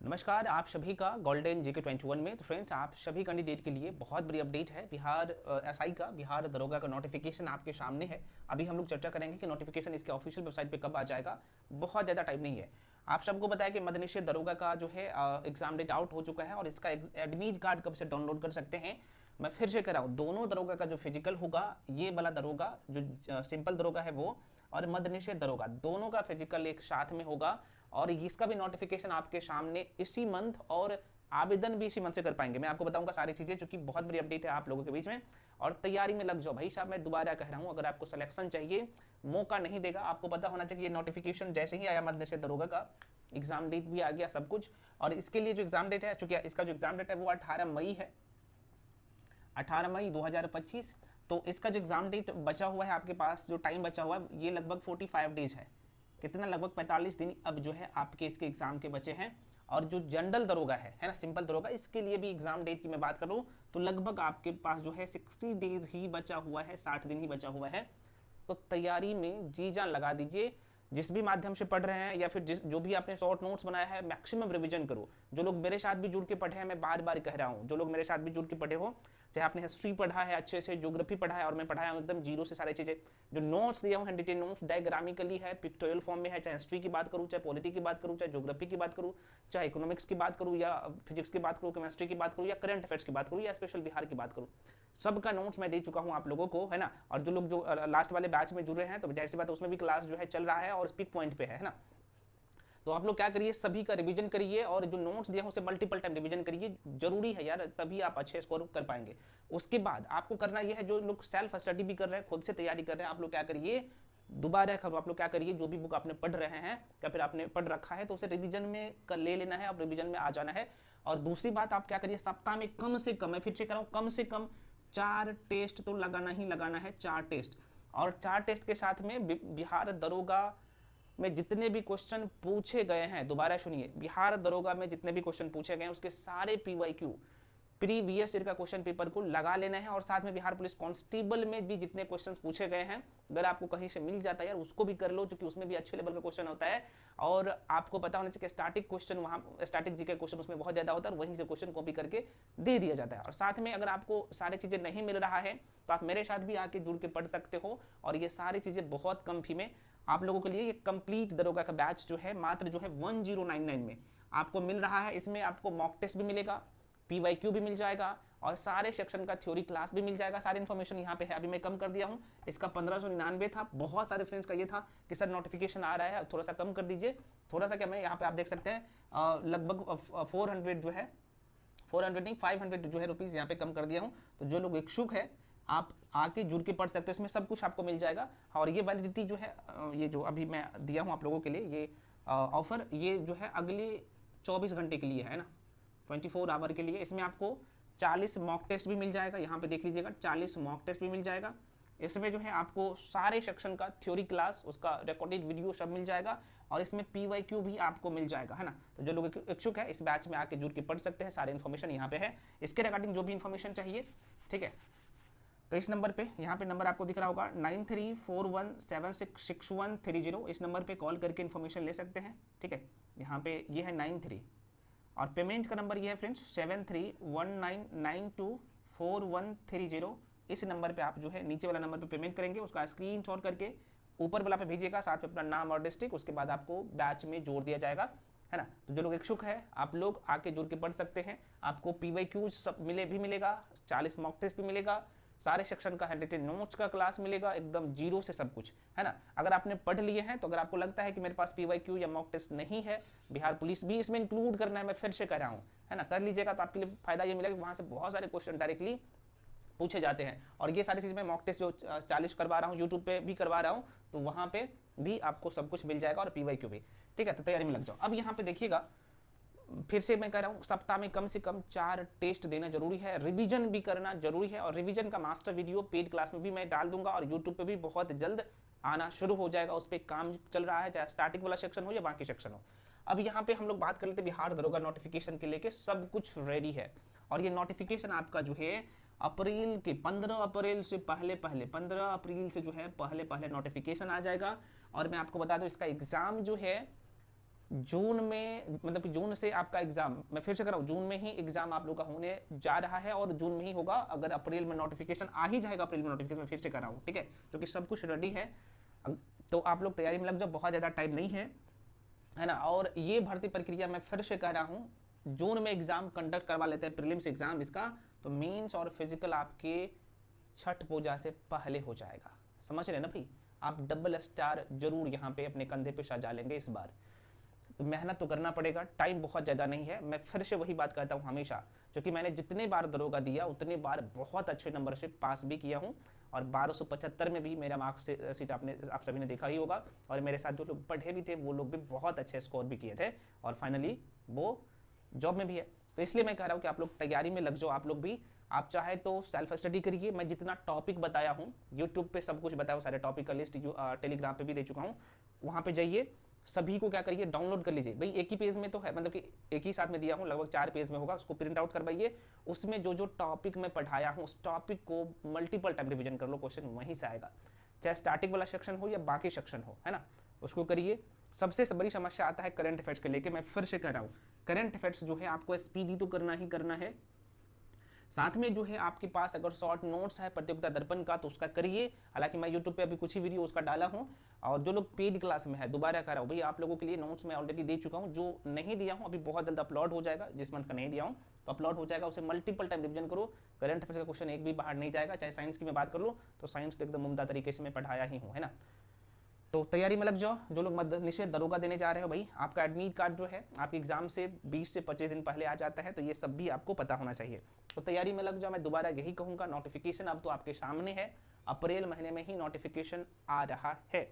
नमस्कार आप सभी का गोल्डन जीके 21 में। तो फ्रेंड्स, आप सभी कैंडिडेट के लिए बहुत बड़ी अपडेट है। बिहार एसआई का, बिहार दरोगा का नोटिफिकेशन आपके सामने है। अभी हम लोग चर्चा करेंगे कि नोटिफिकेशन इसके ऑफिशियल वेबसाइट पे कब आ जाएगा। बहुत ज़्यादा टाइम नहीं है। आप सबको पता है कि मद्यनिषेध दरोगा का जो है एग्जाम डेट आउट हो चुका है और इसका एडमिट कार्ड कब से डाउनलोड कर सकते हैं। मैं फिर से कह रहा हूँ, दोनों दरोगा का जो फिजिकल होगा, ये वाला दरोगा जो सिंपल दरोगा है वो, और मद्यनिषेध दरोगा, दोनों का फिजिकल एक साथ में होगा। और इसका भी नोटिफिकेशन आपके सामने इसी मंथ, और आवेदन भी इसी मंथ से कर पाएंगे। मैं आपको बताऊंगा सारी चीजें, क्योंकि बहुत बड़ी अपडेट है आप लोगों के बीच में। और तैयारी में लग जाओ भाई साहब। मैं दोबारा कह रहा हूं, अगर आपको सिलेक्शन चाहिए, मौका नहीं देगा। आपको पता होना चाहिए ये नोटिफिकेशन जैसे ही आया मद्यनिषेध दरोगा का, एग्जाम डेट भी आ गया, सब कुछ। और इसके लिए जो एग्जाम डेट है, चूंकि इसका जो एग्जाम डेट है वो 18 मई है, 18 मई 2025। तो इसका जो एग्जाम डेट बचा हुआ है आपके पास, जो टाइम बचा हुआ है, ये लगभग 45 डेज है। कितना? लगभग 45 दिन अब जो है आपके इसके एग्जाम के बचे हैं। और जो जनरल दरोगा है ना, सिंपल दरोगा, इसके लिए भी एग्जाम डेट की मैं बात करूं तो लगभग आपके पास जो है 60 डेज ही बचा हुआ है, 60 दिन ही बचा हुआ है। तो तैयारी में जी जान लगा दीजिए। जिस भी माध्यम से पढ़ रहे हैं या फिर जो भी आपने शॉर्ट नोट्स बनाया है, मैक्सिमम रिवीजन करो। जो लोग मेरे साथ भी जुड़ के पढ़े हैं, मैं बार बार कह रहा हूँ, जो लोग मेरे साथ भी जुड़ के पढ़े हो, चाहे आपने हिस्ट्री पढ़ा है अच्छे से, ज्योग्राफी पढ़ा है, और मैं पढ़ाया हूँ एकदम जीरो से सारी चीजें। जो नोट्स दिया हूँ, डिटेल नोट्स, डायग्रामिकली है, पिक्टोरियल फॉर्म में है। चाहे हिस्ट्री की बात करूँ, चाहे पॉलिटी की बात करूँ, चाहे ज्योग्राफी की बात करूँ, चाहे इकोनॉमिक्स की बात करूँ, या फिजिक्स की बात करूँ, केमिस्ट्री की बात करूँ, या करंट अफेयर्स की बात करूँ, या स्पेशल बिहार की बात करूँ, सबका नोट्स मैं दे चुका हूँ आप लोगों को, है ना। और जो लोग जो लास्ट वाले बैच में जुड़ रहे हैं, तो जाहिर सी बात है उसमें भी क्लास जो है चल रहा है और स्पीक पॉइंट पे है ना। तो आप लोग क्या करिए, सभी का रिवीजन करिए, और जो नोट्स दिए हैं उसे मल्टीपल टाइम रिवीजन करिए। जरूरी है यार, तभी आप अच्छे स्कोर कर पाएंगे। उसके बाद आपको करना यह है, जो लोग सेल्फ स्टडी भी कर रहे हैं, खुद से तैयारी कर रहे हैं, आप लोग क्या करिए, दोबारा करो। आप लोग क्या करिए, जो भी बुक आपने पढ़ रहे हैं या फिर आपने पढ़ रखा है, तो उसे रिवीजन में कर ले लेना है, और रिवीजन में आ जाना है। और दूसरी बात, आप क्या करिए, सप्ताह में कम से कम, मैं फिर से कह रहा हूं, कम से कम 4 टेस्ट तो लगाना ही लगाना है, 4 टेस्ट। और 4 टेस्ट के साथ में बिहार दरोगा में जितने भी क्वेश्चन पूछे गए हैं, दोबारा सुनिए, बिहार दरोगा में जितने भी क्वेश्चन पूछे गए हैं उसके सारे पीवाईक्यू, प्रीवियस ईयर का क्वेश्चन पेपर को लगा लेना है। और साथ में बिहार पुलिस कांस्टेबल में भी जितने क्वेश्चंस पूछे गए हैं, अगर आपको कहीं से मिल जाता है यार, उसको भी कर लो, क्योंकि उसमें भी अच्छे लेवल का क्वेश्चन होता है। और आपको पता होना चाहिए स्टैटिक क्वेश्चन, वहाँ स्टैटिक जी के क्वेश्चन उसमें बहुत ज्यादा होता है, और वहीं से क्वेश्चन कॉपी करके दे दिया जाता है। और साथ में अगर आपको सारी चीजें नहीं मिल रहा है, तो आप मेरे साथ भी आके जुड़ के पढ़ सकते हो। और ये सारी चीजें बहुत कम फी में आप लोगों के लिए, ये कंप्लीट दरोगा का बैच जो है मात्र जो है 1099 में आपको मिल रहा है। इसमें आपको मॉक टेस्ट भी मिलेगा, पीवाईक्यू भी मिल जाएगा, और सारे सेक्शन का थ्योरी क्लास भी मिल जाएगा। सारी इन्फॉर्मेशन यहाँ पे है। अभी मैं कम कर दिया हूँ, इसका 1599 था। बहुत सारे फ्रेंड्स का ये था कि सर नोटिफिकेशन आ रहा है, थोड़ा सा कम कर दीजिए। थोड़ा सा क्या, मैं यहाँ पे आप देख सकते हैं लगभग 400 जो है, 400 नहीं 500 जो है रुपीज़ यहाँ पे कम कर दिया हूँ। तो जो लोग इच्छुक है, आप आके जुड़ के पढ़ सकते हो, इसमें सब कुछ आपको मिल जाएगा। और ये वैलिडिटी जो है, ये जो अभी मैं दिया हूँ आप लोगों के लिए, ये ऑफर, ये जो है अगले 24 घंटे के लिए है ना, 24 आवर के लिए। इसमें आपको 40 मॉक टेस्ट भी मिल जाएगा, यहाँ पे देख लीजिएगा, 40 मॉक टेस्ट भी मिल जाएगा। इसमें जो है आपको सारे सेक्शन का थ्योरी क्लास, उसका रिकॉर्डेड वीडियो सब मिल जाएगा, और इसमें पीवाईक्यू भी आपको मिल जाएगा, है ना। तो जो लोग इच्छुक है, इस बैच में आके जुड़ के पढ़ सकते हैं। सारे इन्फॉर्मेशन यहाँ पे है, इसके रिगार्डिंग जो भी इन्फॉर्मेशन चाहिए, ठीक है। तो इस नंबर पे, यहाँ पे नंबर आपको दिख रहा होगा 9341766130, इस नंबर पे कॉल करके इन्फॉर्मेशन ले सकते हैं, ठीक है। यहाँ पे ये है 93, और पेमेंट का नंबर ये है फ्रेंड्स 7319924130। इस नंबर पे आप जो है नीचे वाला नंबर पे पेमेंट करेंगे, उसका स्क्रीनशॉट करके ऊपर वाला पे भेजिएगा, साथ में अपना नाम और डिस्ट्रिक्ट, उसके बाद आपको बैच में जोड़ दिया जाएगा, है ना। तो जो लोग इच्छुक है, आप लोग आके जुड़ के पढ़ सकते हैं। आपको पीवाईक्यूज सब मिलेगा, 40 मॉक टेस्ट भी मिलेगा, सारे सेक्शन का हैंडरिटन नोट्स का क्लास मिलेगा, एकदम जीरो से सब कुछ, है ना। अगर आपने पढ़ लिए हैं, तो अगर आपको लगता है कि मेरे पास पीवाईक्यू या मॉक टेस्ट नहीं है, बिहार पुलिस भी इसमें इंक्लूड करना है, मैं फिर से कह रहा हूँ, है ना, कर लीजिएगा। तो आपके लिए फायदा ये मिलेगा कि वहाँ से बहुत सारे क्वेश्चन डायरेक्टली पूछे जाते हैं। और ये सारी चीज़ मैं मॉक टेस्ट जो 40 करवा रहा हूँ, यूट्यूब पे भी करवा रहा हूँ, तो वहाँ पे भी आपको सब कुछ मिल जाएगा, और पीवाईक्यू भी, ठीक है। तो तैयारी में लग जाओ। अब यहाँ पे देखिएगा, फिर से मैं कह रहा हूँ, सप्ताह में कम से कम 4 टेस्ट देना जरूरी है, रिवीजन भी करना जरूरी है। और रिवीजन का मास्टर वीडियो पेड क्लास में भी मैं डाल दूंगा, और यूट्यूब पे भी बहुत जल्द आना शुरू हो जाएगा। उस पर काम चल रहा है, चाहे स्टार्टिंग वाला सेक्शन हो या बाकी सेक्शन हो। अब यहाँ पे हम लोग बात कर लेते हैं बिहार दरोगा नोटिफिकेशन के लेके, सब कुछ रेडी है। और ये नोटिफिकेशन आपका जो है अप्रैल के 15 अप्रैल से पहले 15 अप्रैल से जो है पहले नोटिफिकेशन आ जाएगा। और मैं आपको बता दूं, इसका एग्जाम जो है जून में, मतलब कि जून से आपका एग्जाम, मैं फिर से कर रहा हूँ, जून में ही एग्जाम आप लोग का होने जा रहा है और जून में ही होगा। अगर अप्रैल में नोटिफिकेशन आ ही जाएगा, अप्रैल में नोटिफिकेशन, फिर से कर रहा हूँ, ठीक है, क्योंकि सब कुछ रेडी है। तो आप लोग तैयारी में लग जाओ, बहुत ज़्यादा टाइम नहीं है ना। और ये भर्ती प्रक्रिया मैं फिर से कह रहा हूँ, जून में एग्जाम कंडक्ट करवा लेते हैं, प्रीलिम्स एग्जाम इसका, तो मेंस और फिजिकल आपके छठ पूजा से पहले हो जाएगा। समझ रहे ना भाई, आप डबल स्टार जरूर यहाँ पे अपने कंधे पे सजा लेंगे इस बार। तो मेहनत तो करना पड़ेगा, टाइम बहुत ज़्यादा नहीं है। मैं फिर से वही बात कहता हूँ हमेशा, क्योंकि मैंने जितने बार दरोगा दिया उतने बार बहुत अच्छे नंबर से पास भी किया हूँ, और 1275 में भी मेरा मार्क्स सीट आप सभी ने देखा ही होगा। और मेरे साथ जो लोग पढ़े भी थे वो लोग भी बहुत अच्छे स्कोर भी किए थे, और फाइनली वो जॉब में भी है। तो इसलिए मैं कह रहा हूँ कि आप लोग तैयारी में लग जाओ, आप लोग भी। आप चाहे तो सेल्फ स्टडी करिए, मैं जितना टॉपिक बताया हूँ यूट्यूब पे सब कुछ बताया हूँ, सारे टॉपिक का लिस्ट टेलीग्राम पे भी दे चुका हूँ, वहाँ पे जाइए, सभी को क्या करिए, डाउनलोड कर लीजिए। भाई एक ही पेज में तो है, मतलब कि एक ही साथ में दिया हूँ, लगभग 4 पेज में होगा, उसको प्रिंट आउट करवाइए। उसमें जो जो टॉपिक मैं पढ़ाया हूँ उस टॉपिक को मल्टीपल टाइम रिविजन कर लो, क्वेश्चन वहीं से आएगा, चाहे स्टार्टिंग वाला सेक्शन हो या बाकी सेक्शन हो, है ना, उसको करिए। सबसे बड़ी समस्या आता है करंट अफेयर्स के लेके, मैं फिर से कह रहा हूँ, करंट अफेयर्स जो है आपको स्पीडी तो करना ही करना है, साथ में जो है आपके पास अगर शॉर्ट नोट्स है प्रतियोगिता दर्पण का तो उसका करिए। हालांकि मैं यूट्यूब पे अभी कुछ ही वीडियो उसका डाला हूँ, और जो लोग पेड क्लास में है दोबारा कर रहा हूँ भाई, आप लोगों के लिए नोट्स मैं ऑलरेडी दे चुका हूँ, जो नहीं दिया हूँ अभी बहुत जल्द अपलोड हो जाएगा, जिस मंथ का नहीं दिया हूँ तो अपलोड हो जाएगा, उसे मल्टीपल टाइम रिविजन करो। करंट अफेयर्स का क्वेश्चन एक भी बाहर नहीं जाएगा, चाहे साइंस की मैं बात कर लूँ तो साइंस तो एकदम उम्दा तरीके से मैं पढ़ाया ही हूँ, है ना। तो तैयारी में लग जाओ, जो लोग मध्य निषेध दरोगा देने जा रहे हो भाई, आपका एडमिट कार्ड जो है आपके एग्जाम से 20 से 25 दिन पहले आ जाता है, तो ये सब भी आपको पता होना चाहिए। तो तैयारी में लग जाओ, मैं दोबारा यही कहूँगा, नोटिफिकेशन अब तो आपके सामने है, अप्रैल महीने में ही नोटिफिकेशन आ रहा है,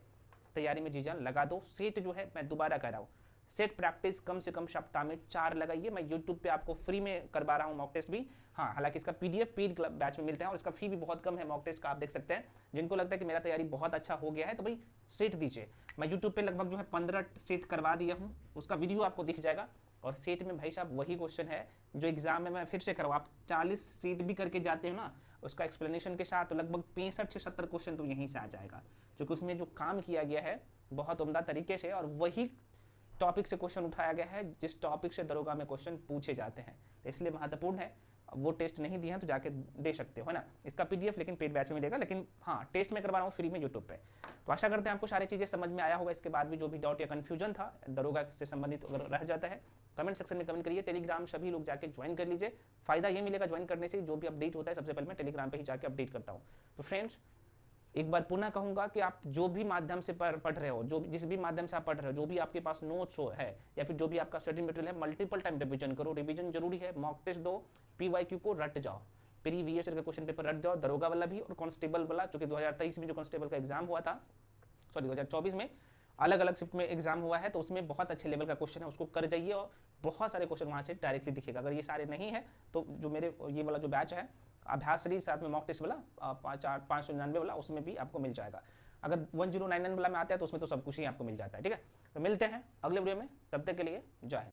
तैयारी में जी जान लगा दो। सेट जो है मैं दोबारा कह रहा हूँ, सेट प्रैक्टिस कम से कम सप्ताह में 4 लगाइए। मैं यूट्यूब पे आपको फ्री में करवा रहा हूँ मॉक टेस्ट भी, हाँ, हालांकि इसका पीडीएफ पेड बैच में मिलता है और इसका फी भी बहुत कम है मॉक टेस्ट का, आप देख सकते हैं। जिनको लगता है कि मेरा तैयारी बहुत अच्छा हो गया है तो भाई सेट दीजिए। मैं यूट्यूब पे लगभग जो है 15 सेट करवा दिया हूँ, उसका वीडियो आपको दिख जाएगा। और सेट में भाई साहब वही क्वेश्चन है जो एग्जाम में मैं फिर से करवा, आप 40 सेट भी करके जाते हो ना उसका एक्सप्लेनेशन के साथ, तो लगभग 65 से 70 क्वेश्चन तो यहीं से आ जाएगा, क्योंकि उसमें जो काम किया गया है बहुत उम्दा तरीके से, और वही टॉपिक से क्वेश्चन उठाया गया है जिस टॉपिक से दरोगा में क्वेश्चन पूछे जाते हैं, इसलिए महत्वपूर्ण है। वो टेस्ट नहीं दिए हैं तो जाके दे सकते हो, है ना। इसका पीडीएफ लेकिन पेड बैच में मिलेगा, लेकिन हाँ टेस्ट में करवा रहा हूँ फ्री में यूट्यूब पे। तो आशा करते हैं आपको सारी चीज़ें समझ में आया होगा। इसके बाद भी जो भी डाउट या कन्फ्यूजन था दरोगा से संबंधित अगर रह जाता है कमेंट सेक्शन में कमेंट करिए। टेलीग्राम सभी लोग जाके ज्वाइन कर लीजिए, फायदा ये मिलेगा ज्वाइन करने से, जो भी अपडेट होता है सबसे पहले मैं टेलीग्राम पर ही जाकर अपडेट करता हूँ। तो फ्रेंड्स एक बार पुनः कहूंगा कि आप जो भी माध्यम से पढ़ रहे हो, जो जिस भी माध्यम से आप पढ़ रहे हो, जो भी आपके पास नोट्स हो है या फिर जो भी आपका स्टडी मटेरियल है, मल्टीपल टाइम रिवीजन करो, रिवीजन जरूरी है। मॉक टेस्ट दो, पीवाईक्यू को रट जाओ, प्रीवियस ईयर का क्वेश्चन पेपर रट जाओ, दरोगा वाला भी और कांस्टेबल वाला, जो कि 2023 में जो कांस्टेबल का एग्जाम हुआ था, सॉरी 2024 में अलग अलग शिफ्ट में एग्जाम हुआ है, तो उसमें बहुत अच्छे लेवल का क्वेश्चन है, उसको कर जाइए और बहुत सारे क्वेश्चन वहाँ से डायरेक्टली दिखेगा। अगर ये सारे नहीं है तो जो मेरे ये वाला जो बैच है अभ्यास सीरीज साथ में मॉक टेस्ट वाला 599 वाला, उसमें भी आपको मिल जाएगा। अगर 1099 वाला में आता है तो उसमें तो सब कुछ ही आपको मिल जाता है, ठीक है। तो मिलते हैं अगले वीडियो में, तब तक के लिए जय हिंद।